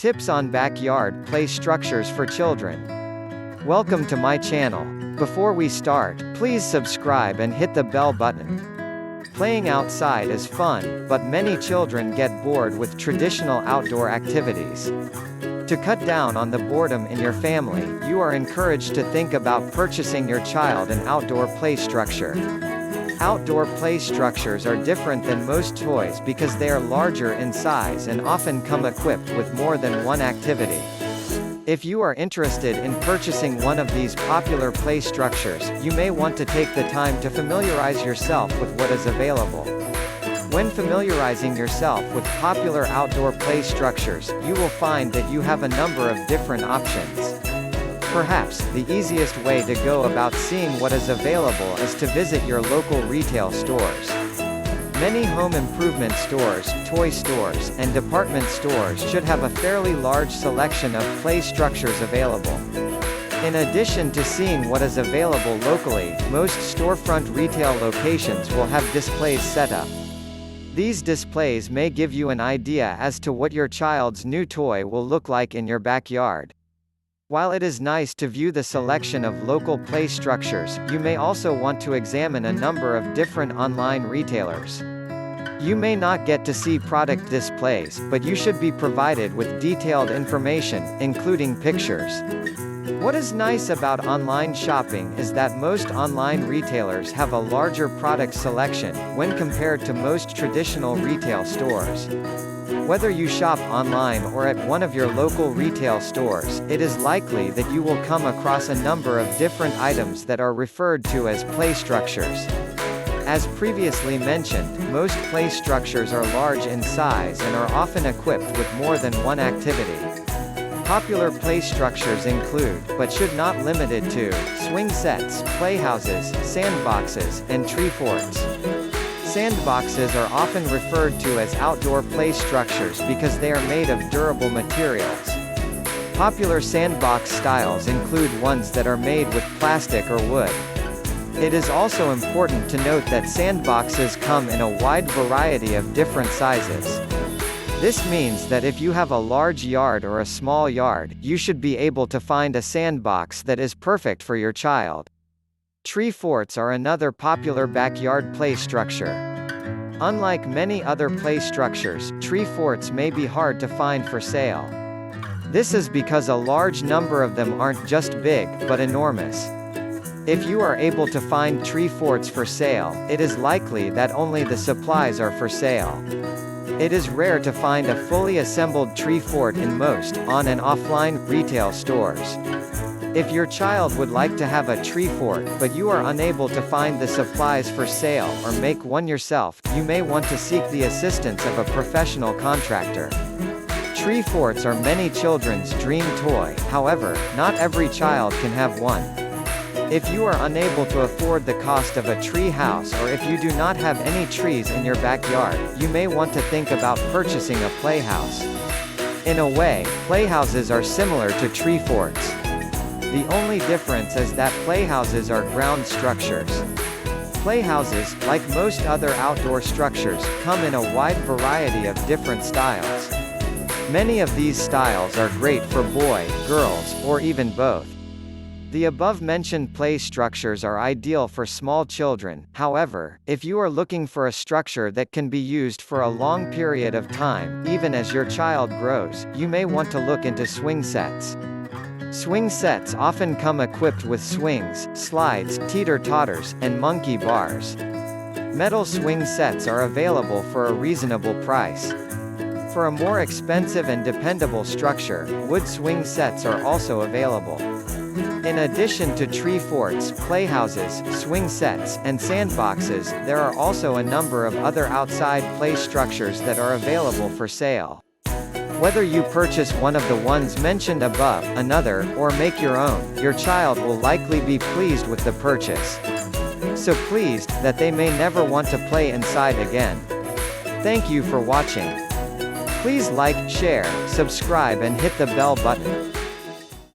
Tips on backyard play structures for children. Welcome to my channel. Before we start, please subscribe and hit the bell button. Playing outside is fun, but many children get bored with traditional outdoor activities. To cut down on the boredom in your family, you are encouraged to think about purchasing your child an outdoor play structure. Outdoor play structures are different than most toys because they are larger in size and often come equipped with more than one activity. If you are interested in purchasing one of these popular play structures, you may want to take the time to familiarize yourself with what is available. When familiarizing yourself with popular outdoor play structures, you will find that you have a number of different options. Perhaps, the easiest way to go about seeing what is available is to visit your local retail stores. Many home improvement stores, toy stores, and department stores should have a fairly large selection of play structures available. In addition to seeing what is available locally, most storefront retail locations will have displays set up. These displays may give you an idea as to what your child's new toy will look like in your backyard. While it is nice to view the selection of local play structures, you may also want to examine a number of different online retailers. You may not get to see product displays, but you should be provided with detailed information, including pictures. What is nice about online shopping is that most online retailers have a larger product selection, when compared to most traditional retail stores. Whether you shop online or at one of your local retail stores, it is likely that you will come across a number of different items that are referred to as play structures. As previously mentioned, most play structures are large in size and are often equipped with more than one activity. Popular play structures include, but should not limited to, swing sets, playhouses, sandboxes, and tree forts. Sandboxes are often referred to as outdoor play structures because they are made of durable materials. Popular sandbox styles include ones that are made with plastic or wood. It is also important to note that sandboxes come in a wide variety of different sizes. This means that if you have a large yard or a small yard, you should be able to find a sandbox that is perfect for your child. Tree forts are another popular backyard play structure. Unlike many other play structures, tree forts may be hard to find for sale. This is because a large number of them aren't just big, but enormous. If you are able to find tree forts for sale, it is likely that only the supplies are for sale. It is rare to find a fully assembled tree fort in most, on and offline, retail stores. If your child would like to have a tree fort, but you are unable to find the supplies for sale or make one yourself, you may want to seek the assistance of a professional contractor. Tree forts are many children's dream toy, however, not every child can have one. If you are unable to afford the cost of a tree house or if you do not have any trees in your backyard, you may want to think about purchasing a playhouse. In a way, playhouses are similar to tree forts. The only difference is that playhouses are ground structures. Playhouses, like most other outdoor structures, come in a wide variety of different styles. Many of these styles are great for boys, girls, or even both. The above-mentioned play structures are ideal for small children. However, if you are looking for a structure that can be used for a long period of time, even as your child grows, you may want to look into swing sets. Swing sets often come equipped with swings, slides, teeter-totters, and monkey bars. Metal swing sets are available for a reasonable price. For a more expensive and dependable structure, wood swing sets are also available. In addition to tree forts, playhouses, swing sets, and sandboxes, there are also a number of other outside play structures that are available for sale. Whether you purchase one of the ones mentioned above, another, or make your own, your child will likely be pleased with the purchase. So pleased, that they may never want to play inside again. Thank you for watching. Please like, share, subscribe and hit the bell button.